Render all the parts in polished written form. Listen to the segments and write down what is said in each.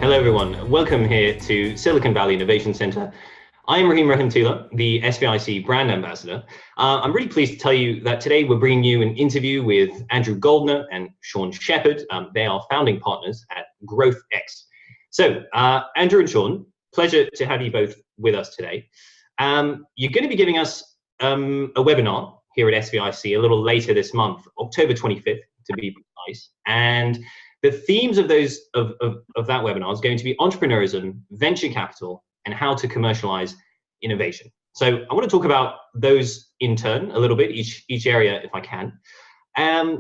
Hello, everyone. Welcome here to Silicon Valley Innovation Center. I'm Rahim Rahimtullah, the SVIC brand ambassador. I'm really pleased to tell you that today we're bringing you an interview with Andrew Goldner and Sean Sheppard. They are founding partners at GrowthX. So, Andrew and Sean, pleasure to have you both with us today. You're going to be giving us a webinar here at SVIC a little later this month, October 25th, to be precise. And the themes of that webinar is going to be entrepreneurism, venture capital, and how to commercialize innovation. So I want to talk about those in turn a little bit, each area if I can.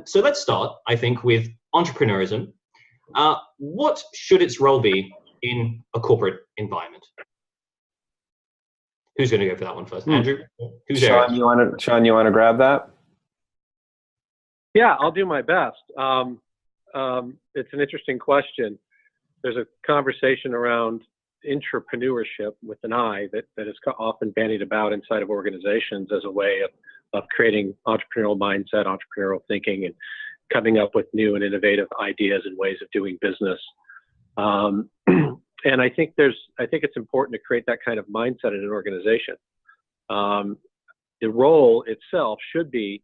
So let's start, I think, with entrepreneurism. What should its role be in a corporate environment? Who's going to go for that one first? Andrew? Who's Sean, there? Sean, you want to grab that? Yeah, I'll do my best. It's an interesting question. There's a conversation around intrapreneurship with an I that is often bandied about inside of organizations as a way of creating entrepreneurial mindset, entrepreneurial thinking, and coming up with new and innovative ideas and ways of doing business. And I think it's important to create that kind of mindset in an organization. The role itself should be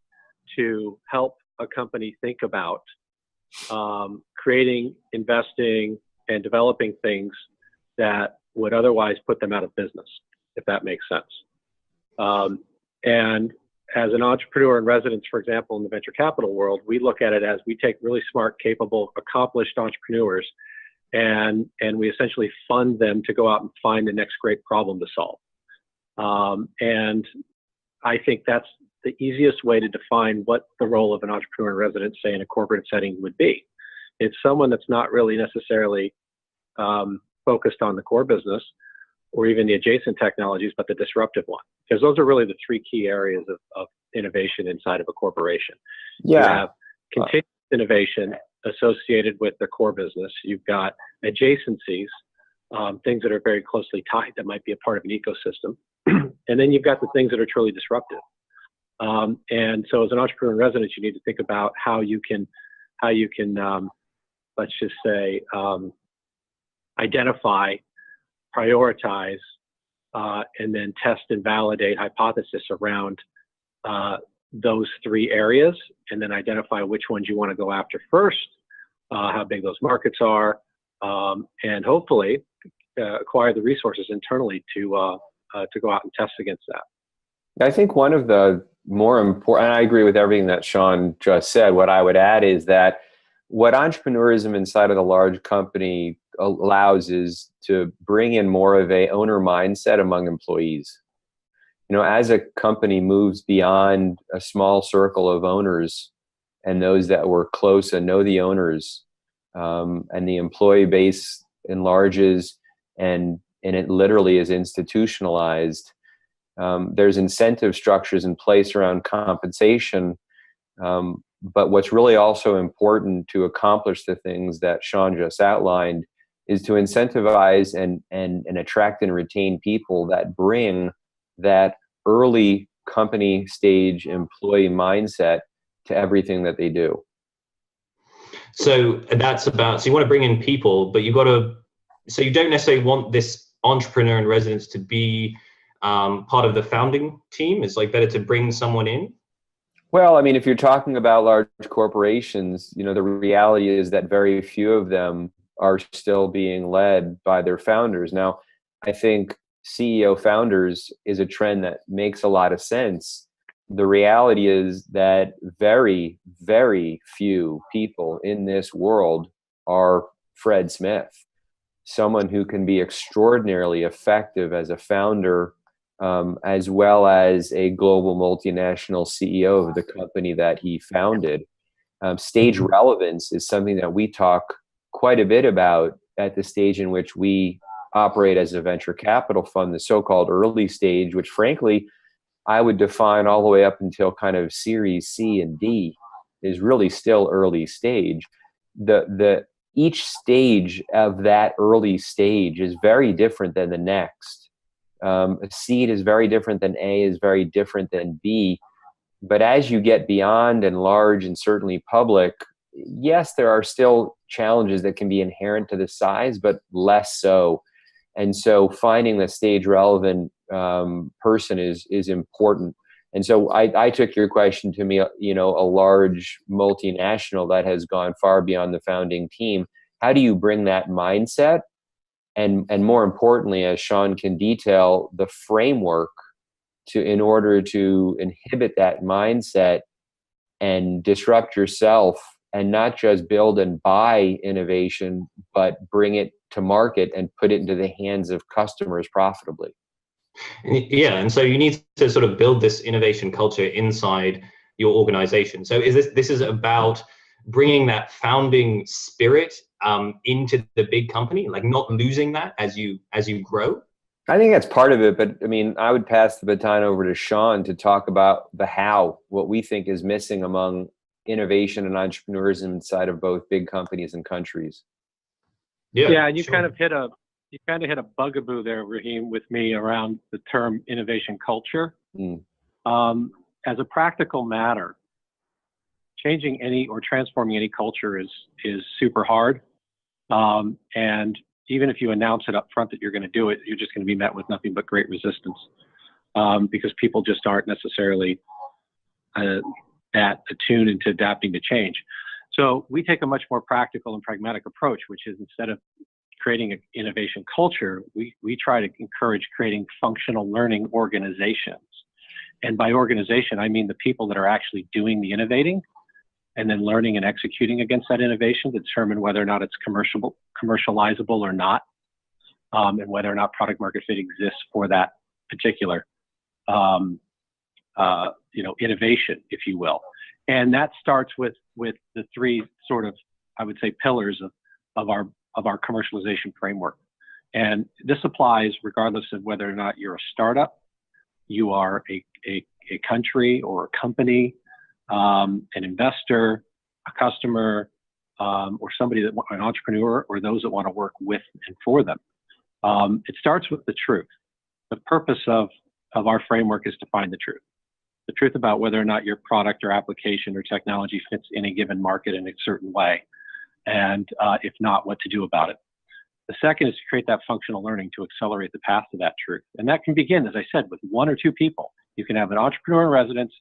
to help a company think about creating, investing, and developing things that would otherwise put them out of business, if that makes sense. And as an entrepreneur in residence, for example, in the venture capital world, we look at it as we take really smart, capable, accomplished entrepreneurs and we essentially fund them to go out and find the next great problem to solve. And I think that's the easiest way to define what the role of an entrepreneur in residence, say in a corporate setting, would be. It's someone that's not really necessarily focused on the core business or even the adjacent technologies, but the disruptive one. Because those are really the three key areas of innovation inside of a corporation. Yeah. You have continuous innovation associated with the core business. You've got adjacencies, things that are very closely tied that might be a part of an ecosystem. And then you've got the things that are truly disruptive. And so as an entrepreneur in residence, you need to think about how you can let's just say, identify, prioritize, and then test and validate hypothesis around those three areas, and then identify which ones you want to go after first, how big those markets are, and hopefully acquire the resources internally to go out and test against that. I think one of the more important, and I agree with everything that Sean just said, what I would add is that what entrepreneurism inside of the large company allows is to bring in more of a owner mindset among employees. You know, as a company moves beyond a small circle of owners and those that were close and know the owners, and the employee base enlarges and it literally is institutionalized, there's incentive structures in place around compensation. But what's really also important to accomplish the things that Sean just outlined is to incentivize and attract and retain people that bring that early company stage employee mindset to everything that they do. So that's about, so you want to bring in people, but so you don't necessarily want this entrepreneur in residence to be part of the founding team. It's like better to bring someone in. Well, I mean, if you're talking about large corporations, you know, the reality is that very few of them are still being led by their founders. Now, I think CEO founders is a trend that makes a lot of sense. The reality is that very, very few people in this world are Fred Smith, someone who can be extraordinarily effective as a founder, as well as a global multinational CEO of the company that he founded. Stage relevance is something that we talk quite a bit about at the stage in which we operate as a venture capital fund, the so-called early stage, which frankly, I would define all the way up until kind of Series C and D is really still early stage. Each stage of that early stage is very different than the next. A seed is very different than A, is very different than B. But as you get beyond and large and certainly public, yes, there are still challenges that can be inherent to the size, but less so. And so finding the stage relevant person is important. And so I took your question to me, you know, a large multinational that has gone far beyond the founding team. How do you bring that mindset? And more importantly, as Sean can detail, the framework in order to inhibit that mindset and disrupt yourself, and not just build and buy innovation, but bring it to market and put it into the hands of customers profitably. Yeah, and so you need to sort of build this innovation culture inside your organization. So this is about bringing that founding spirit into the big company, like not losing that as you grow? I think that's part of it, but I mean, I would pass the baton over to Sean to talk about the how, what we think is missing among innovation and entrepreneurs inside of both big companies and countries. Yeah, and you kind of hit a bugaboo there, Raheem, with me around the term innovation culture. As a practical matter, changing any or transforming any culture is super hard. And even if you announce it up front that you're going to do it, you're just going to be met with nothing but great resistance, because people just aren't necessarily that attuned into adapting to change. So we take a much more practical and pragmatic approach, which is instead of creating an innovation culture, we try to encourage creating functional learning organizations. And by organization, I mean the people that are actually doing the innovating and then learning and executing against that innovation to determine whether or not it's commercializable or not, and whether or not product market fit exists for that particular innovation, if you will. And that starts with the three sort of, I would say, pillars of our commercialization framework. And this applies regardless of whether or not you're a startup, you are a country or a company, an investor, a customer, or somebody an entrepreneur, or those that want to work with and for them. It starts with the truth. The purpose of our framework is to find the truth about whether or not your product or application or technology fits in a given market in a certain way, and if not, what to do about it. The second is to create that functional learning to accelerate the path to that truth. And that can begin, as I said, with one or two people. You can have an entrepreneur in residence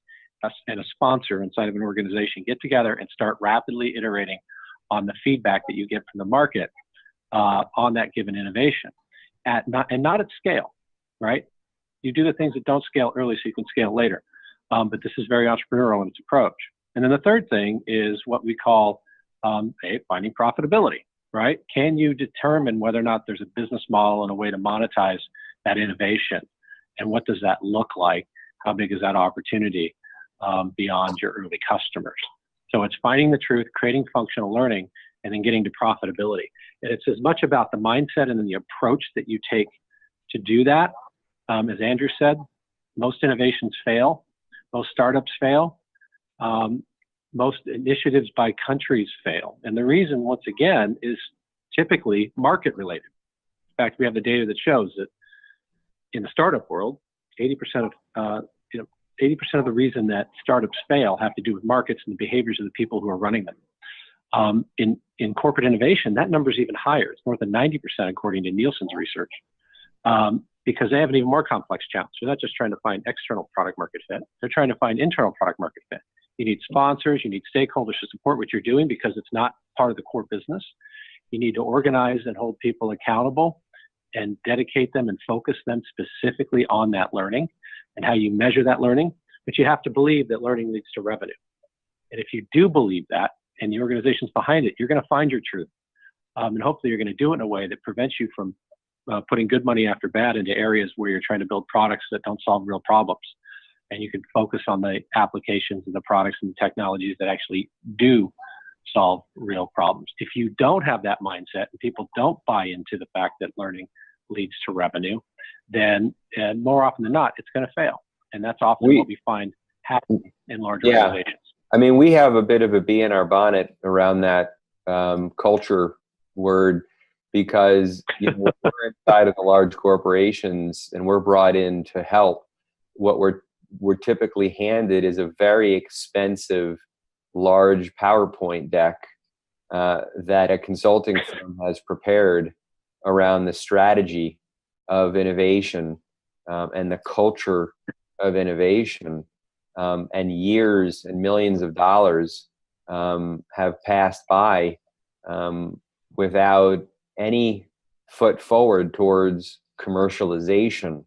and a sponsor inside of an organization get together and start rapidly iterating on the feedback that you get from the market on that given innovation, not at scale, right? You do the things that don't scale early so you can scale later. But this is very entrepreneurial in its approach. And then the third thing is what we call finding profitability, right? Can you determine whether or not there's a business model and a way to monetize that innovation? And what does that look like? How big is that opportunity beyond your early customers? So it's finding the truth, creating functional learning, and then getting to profitability. And it's as much about the mindset and then the approach that you take to do that. As Andrew said, most innovations fail. Most startups fail. Most initiatives by countries fail. And the reason, once again, is typically market related. In fact, we have the data that shows that in the startup world, 80% of the reason that startups fail have to do with markets and the behaviors of the people who are running them. In corporate innovation, that number is even higher. It's more than 90% according to Nielsen's research, because they have an even more complex challenge. They're not just trying to find external product market fit. They're trying to find internal product market fit. You need sponsors, you need stakeholders to support what you're doing because it's not part of the core business. You need to organize and hold people accountable and dedicate them and focus them specifically on that learning and how you measure that learning. But you have to believe that learning leads to revenue. And if you do believe that and the organization's behind it, you're going to find your truth. And hopefully you're going to do it in a way that prevents you from putting good money after bad into areas where you're trying to build products that don't solve real problems. And you can focus on the applications and the products and the technologies that actually do solve real problems. If you don't have that mindset and people don't buy into the fact that learning leads to revenue, then more often than not, it's going to fail. And that's often what we find happening in large organizations. I mean, we have a bit of a bee in our bonnet around that culture word, because when we're inside of the large corporations and we're brought in to help, what we're typically handed is a very expensive, large PowerPoint deck that a consulting firm has prepared around the strategy of innovation and the culture of innovation, and years and millions of dollars have passed by without any foot forward towards commercialization.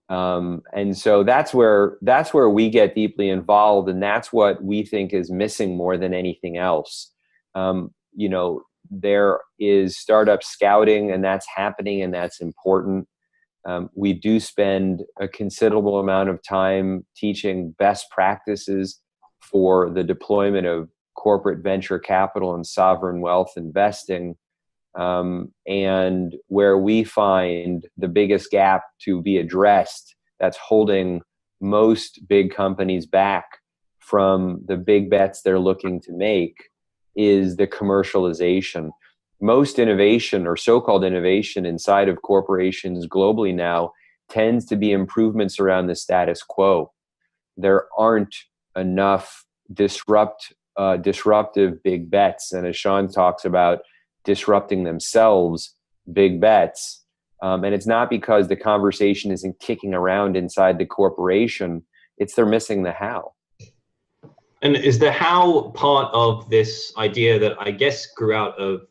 And so that's where we get deeply involved, and that's what we think is missing more than anything else. You know, there is startup scouting, and that's happening, and that's important. We do spend a considerable amount of time teaching best practices for the deployment of corporate venture capital and sovereign wealth investing. And where we find the biggest gap to be addressed, that's holding most big companies back from the big bets they're looking to make, is the commercialization. Most innovation, or so-called innovation, inside of corporations globally now tends to be improvements around the status quo. There aren't enough disruptive big bets. And as Sean talks about, disrupting themselves, big bets. And it's not because the conversation isn't kicking around inside the corporation, it's they're missing the how. And is the how part of this idea that I guess grew out of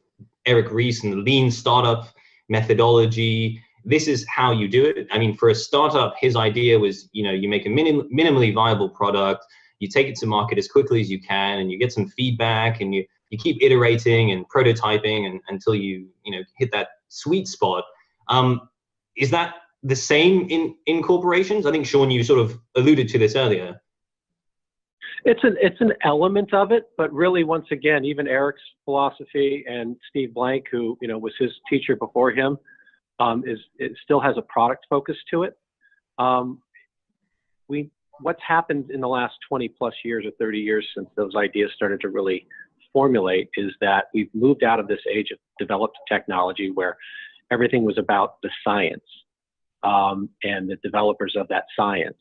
Eric Ries and the lean startup methodology? This is how you do it. I mean, for a startup, his idea was, you know, you make a minimally viable product, you take it to market as quickly as you can, and you get some feedback, and you keep iterating and prototyping until you hit that sweet spot. Is that the same in corporations? I think, Sean, you sort of alluded to this earlier. It's an element of it, but really, once again, even Eric's philosophy and Steve Blank, who was his teacher before him, it still has a product focus to it. What's happened in the last 20 plus years or 30 years since those ideas started to really formulate is that we've moved out of this age of developed technology where everything was about the science and the developers of that science,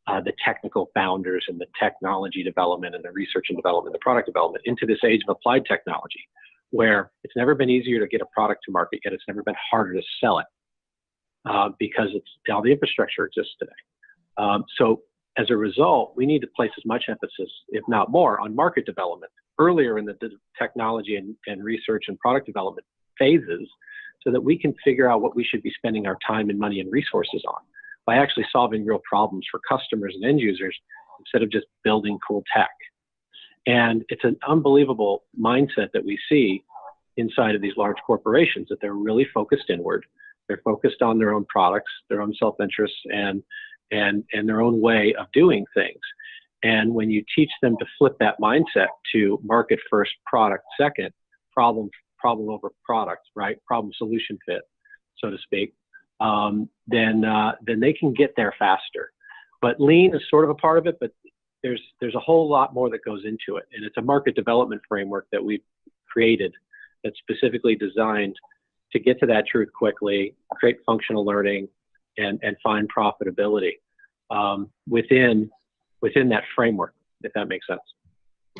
the technical founders and the technology development and the research and development, the product development, into this age of applied technology where it's never been easier to get a product to market, yet it's never been harder to sell it because all the infrastructure exists today. So as a result, we need to place as much emphasis, if not more, on market development earlier in the technology and research and product development phases so that we can figure out what we should be spending our time and money and resources on by actually solving real problems for customers and end users instead of just building cool tech. And it's an unbelievable mindset that we see inside of these large corporations, that they're really focused inward. They're focused on their own products, their own self-interest, and their own way of doing things. And when you teach them to flip that mindset to market first, product second, problem over product, right? Problem solution fit, so to speak, then they can get there faster. But lean is sort of a part of it, but there's a whole lot more that goes into it. And it's a market development framework that we've created that's specifically designed to get to that truth quickly, create functional learning, and find profitability within that framework, if that makes sense.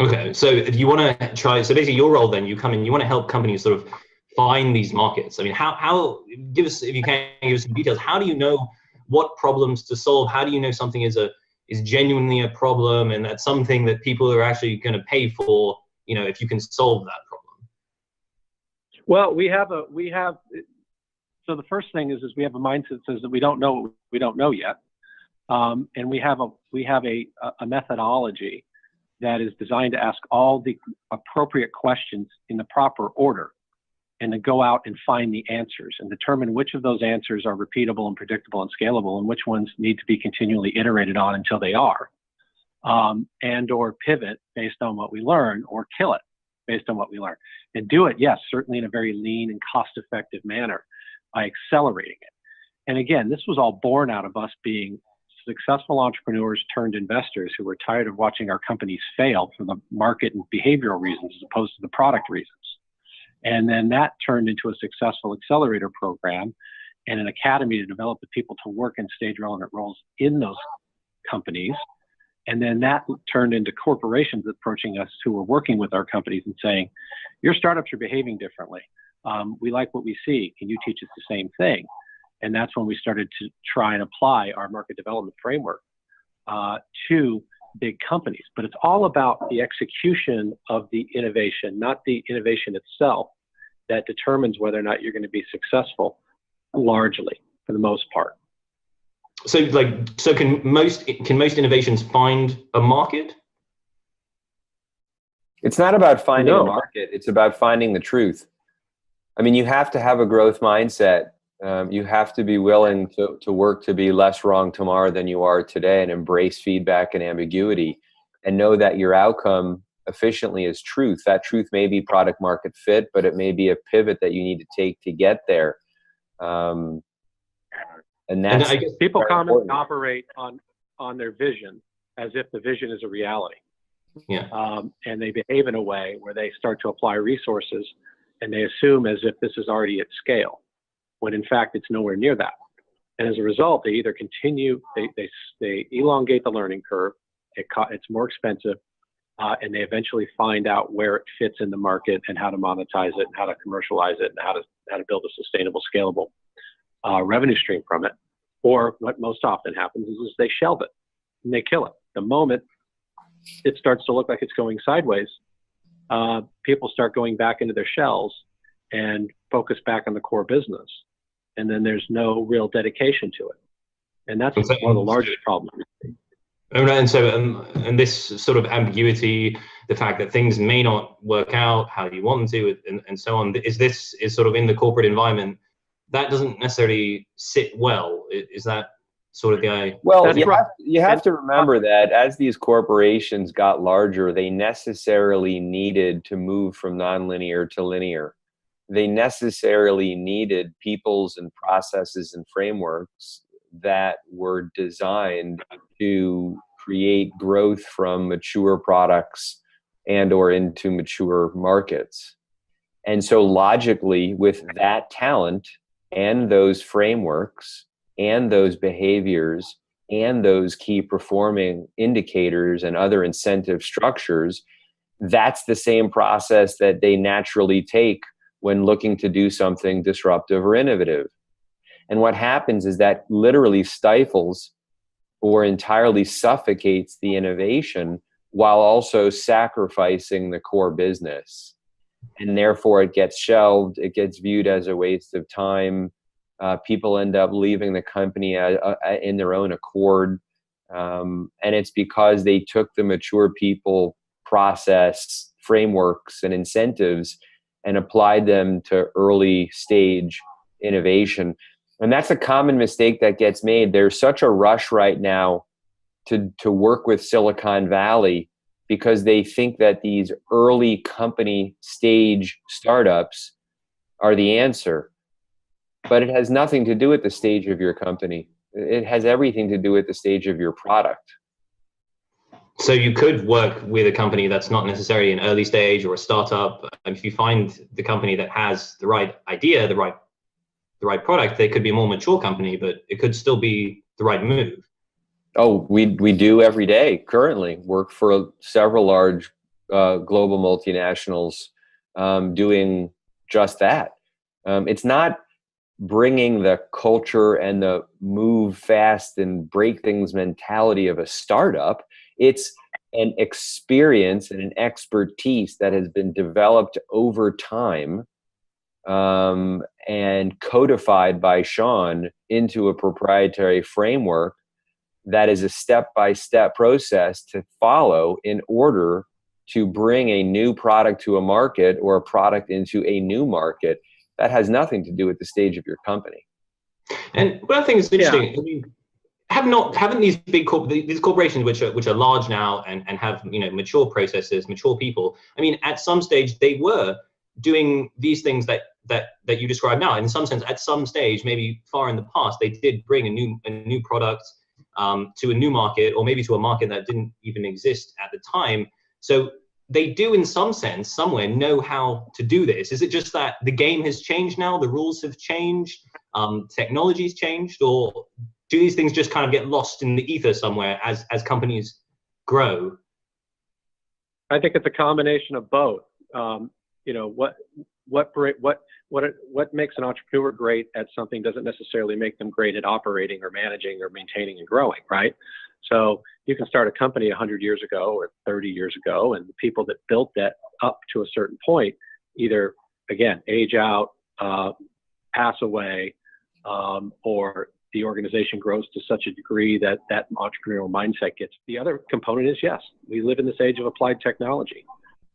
Okay, so if you want to try, so basically your role then, you come in, you want to help companies sort of find these markets. I mean, how give us, if you can, give us some details. How do you know what problems to solve? How do you know something is genuinely a problem and that's something that people are actually going to pay for, if you can solve that problem? Well, so the first thing is we have a mindset that says that we don't know what we don't know yet. And we have a methodology that is designed to ask all the appropriate questions in the proper order and to go out and find the answers and determine which of those answers are repeatable and predictable and scalable and which ones need to be continually iterated on until they are, and or pivot based on what we learn or kill it based on what we learn. And do it, yes, certainly in a very lean and cost-effective manner by accelerating it. And again, this was all born out of us being successful entrepreneurs turned investors who were tired of watching our companies fail for the market and behavioral reasons as opposed to the product reasons. And then that turned into a successful accelerator program and an academy to develop the people to work in stage relevant roles in those companies And then that turned into corporations approaching us who were working with our companies and saying, your startups are behaving differently. We like what we see. Can you teach us the same thing? And that's when we started to try and apply our market development framework to big companies. But it's all about the execution of the innovation, not the innovation itself, that determines whether or not you're going to be successful, largely, for the most part. So can most innovations find a market? It's not about finding a market. It's about finding the truth. I mean, you have to have a growth mindset. You have to be willing to work to be less wrong tomorrow than you are today, and embrace feedback and ambiguity, and know that your outcome efficiently is truth. That truth may be product market fit, but it may be a pivot that you need to take to get there. And that's, I guess people commonly operate on their vision as if the vision is a reality. Yeah. And they behave in a way where they start to apply resources and they assume as if this is already at scale, when in fact it's nowhere near that. And as a result, they either continue, they elongate the learning curve, it's more expensive, and they eventually find out where it fits in the market and how to monetize it and how to commercialize it and how to build a sustainable, scalable revenue stream from it. Or what most often happens is they shelve it and they kill it. The moment it starts to look like it's going sideways, people start going back into their shells and focus back on the core business. And then there's no real dedication to it. And that's one of the largest problems. And so, and this sort of ambiguity, the fact that things may not work out how you want them to, and so on, is sort of in the corporate environment, that doesn't necessarily sit well. Is that sort of the idea? Well, you have to remember that as these corporations got larger, they necessarily needed to move from nonlinear to linear. They necessarily needed peoples and processes and frameworks that were designed to create growth from mature products and or into mature markets. And so logically, with that talent and those frameworks and those behaviors and those key performing indicators and other incentive structures, that's the same process that they naturally take when looking to do something disruptive or innovative. And what happens is that literally stifles or entirely suffocates the innovation while also sacrificing the core business. And therefore it gets shelved, it gets viewed as a waste of time. People end up leaving the company in their own accord. And it's because they took the mature people process, frameworks, and incentives and applied them to early stage innovation. And that's a common mistake that gets made. There's such a rush right now to work with Silicon Valley because they think that these early company stage startups are the answer. But it has nothing to do with the stage of your company. It has everything to do with the stage of your product. So you could work with a company that's not necessarily an early stage or a startup. And if you find the company that has the right idea, the right product, they could be a more mature company, but it could still be the right move. Oh, we do every day currently work for several large global multinationals doing just that. It's not bringing the culture and the move fast and break things mentality of a startup. It's an experience and an expertise that has been developed over time and codified by Sean into a proprietary framework that is a step-by-step process to follow in order to bring a new product to a market or a product into a new market. That has nothing to do with the stage of your company. And what I think is interesting, I mean, haven't these these corporations which are large now and have mature processes, mature people, I mean, at some stage they were doing these things that you describe now. In some sense, at some stage, maybe far in the past, they did bring a new product to a new market, or maybe to a market that didn't even exist at the time. So they do, in some sense, somewhere know how to do this. Is it just that the game has changed now, the rules have changed, technology's changed, or do these things just kind of get lost in the ether somewhere as companies grow? I think it's a combination of both. You know, what makes an entrepreneur great at something doesn't necessarily make them great at operating or managing or maintaining and growing, right? So you can start a company 100 years ago or 30 years ago, and the people that built that up to a certain point either, again, age out, pass away, or the organization grows to such a degree that that entrepreneurial mindset gets. The other component is, yes, we live in this age of applied technology,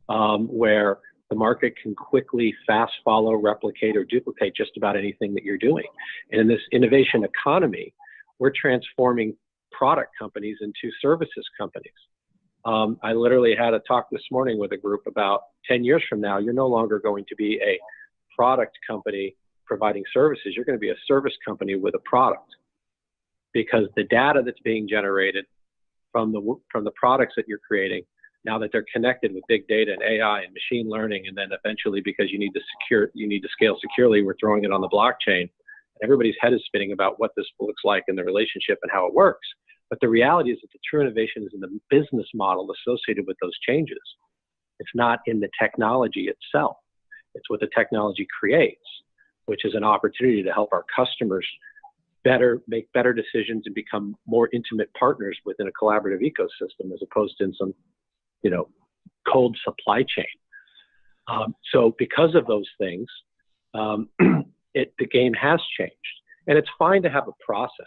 where the market can quickly fast follow, replicate, or duplicate just about anything that you're doing. And in this innovation economy, we're transforming product companies into services companies. I literally had a talk this morning with a group about 10 years from now, you're no longer going to be a product company providing services. You're going to be a service company with a product, because the data that's being generated from the products that you're creating, now that they're connected with big data and AI and machine learning, and then eventually, because you need to scale securely, we're throwing it on the blockchain. Everybody's head is spinning about what this looks like in the relationship and how it works. But the reality is that the true innovation is in the business model associated with those changes. It's not in the technology itself. It's what the technology creates, which is an opportunity to help our customers make better decisions and become more intimate partners within a collaborative ecosystem, as opposed to in some, cold supply chain. So because of those things, the game has changed. And it's fine to have a process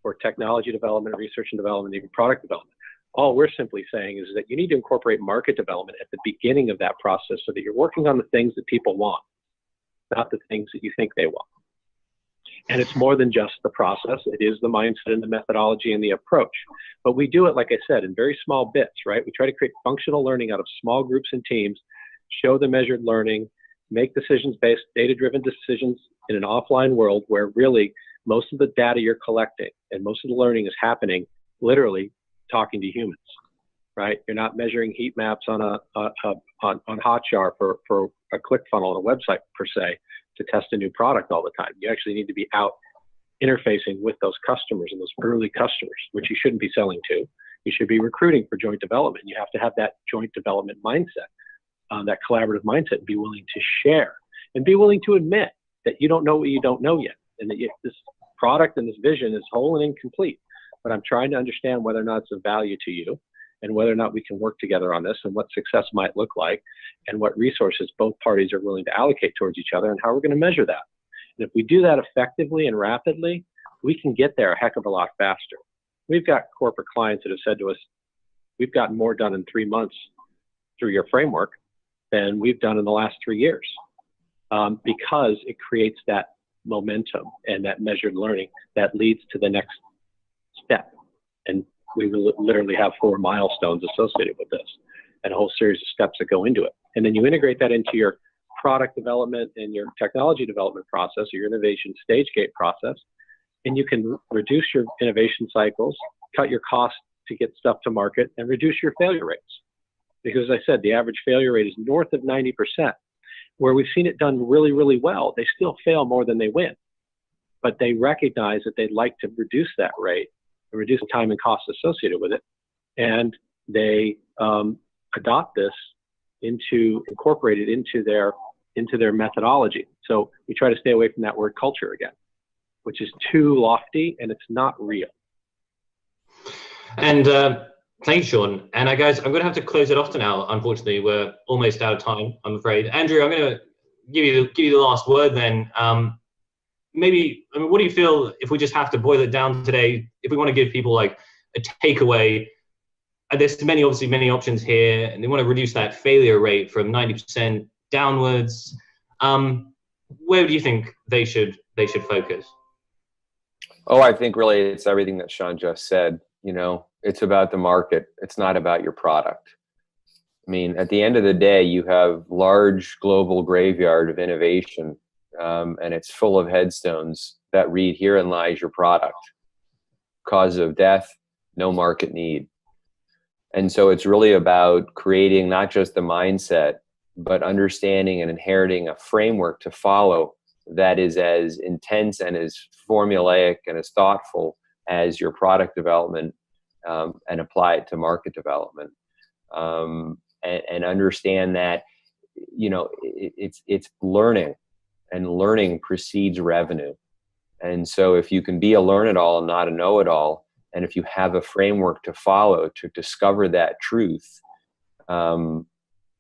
for technology development, research and development, even product development. All we're simply saying is that you need to incorporate market development at the beginning of that process, so that you're working on the things that people want, not the things that you think they want. And it's more than just the process. It is the mindset and the methodology and the approach. But we do it, like I said, in very small bits, right? We try to create functional learning out of small groups and teams, show the measured learning, make decisions-based, data-driven decisions in an offline world where really most of the data you're collecting and most of the learning is happening literally talking to humans, right? You're not measuring heat maps on Hotjar for a ClickFunnels on a website per se to test a new product all the time. You actually need to be out interfacing with those customers and those early customers, which you shouldn't be selling to. You should be recruiting for joint development. You have to have that joint development mindset, that collaborative mindset, and be willing to share and be willing to admit that you don't know what you don't know yet, and that this product and this vision is whole and incomplete. But I'm trying to understand whether or not it's of value to you, and whether or not we can work together on this, and what success might look like, and what resources both parties are willing to allocate towards each other, and how we're going to measure that. And if we do that effectively and rapidly, we can get there a heck of a lot faster. We've got corporate clients that have said to us, we've gotten more done in 3 months through your framework than we've done in the last 3 years, because it creates that momentum and that measured learning that leads to the next step. And we literally have 4 milestones associated with this, and a whole series of steps that go into it. And then you integrate that into your product development and your technology development process, or your innovation stage gate process, and you can reduce your innovation cycles, cut your costs to get stuff to market, and reduce your failure rates. Because as I said, the average failure rate is north of 90%. Where we've seen it done really, really well, they still fail more than they win. But they recognize that they'd like to reduce that rate and reduce the time and costs associated with it. And they adopt this incorporate it into their methodology. So we try to stay away from that word culture again, which is too lofty and it's not real. And thank you, Sean. And guys, I'm going to have to close it off now. Unfortunately, we're almost out of time, I'm afraid. Andrew, I'm going to give you the last word then. What do you feel, if we just have to boil it down today, if we want to give people like a takeaway? There's obviously many options here, and they want to reduce that failure rate from 90% downwards. Where do you think they should focus? Oh, I think really it's everything that Sean just said. It's about the market. It's not about your product. I mean, at the end of the day, you have large global graveyard of innovation, and it's full of headstones that read, "Herein lies your product. Cause of death, no market need." And so it's really about creating not just the mindset, but understanding and inheriting a framework to follow that is as intense and as formulaic and as thoughtful as your product development and apply it to market development, and understand that, it's learning, and learning precedes revenue. And so if you can be a learn-it-all and not a know-it-all, and if you have a framework to follow to discover that truth,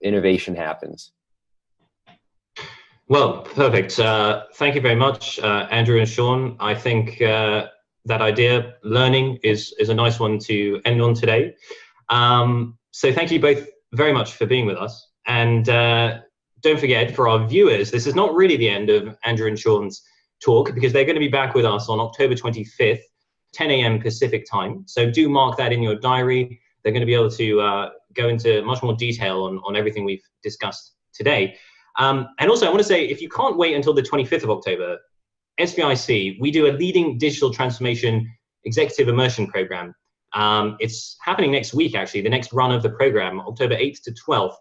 innovation happens. Well, perfect. Thank you very much, Andrew and Sean. I think that idea, learning, is a nice one to end on today. So thank you both very much for being with us. And don't forget, for our viewers, this is not really the end of Andrew and Sean's talk, because they're going to be back with us on October 25th, 10 a.m. Pacific time. So do mark that in your diary. They're going to be able to go into much more detail on everything we've discussed today. And also, I want to say, if you can't wait until the 25th of October, SVIC, we do a leading digital transformation executive immersion program. It's happening next week, actually, the next run of the program, October 8th to 12th.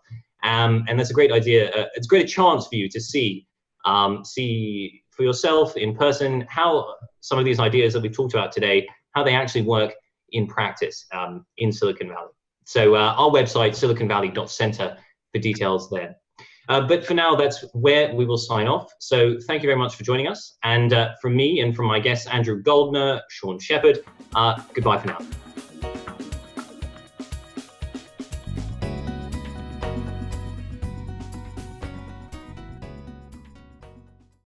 And that's a great idea. It's a great chance for you to see for yourself in person how some of these ideas that we've talked about today, how they actually work in practice in Silicon Valley. So our website, siliconvalley.center, for details there. But for now, that's where we will sign off. So thank you very much for joining us. And from me and from my guests, Andrew Goldner, Sean Sheppard, goodbye for now.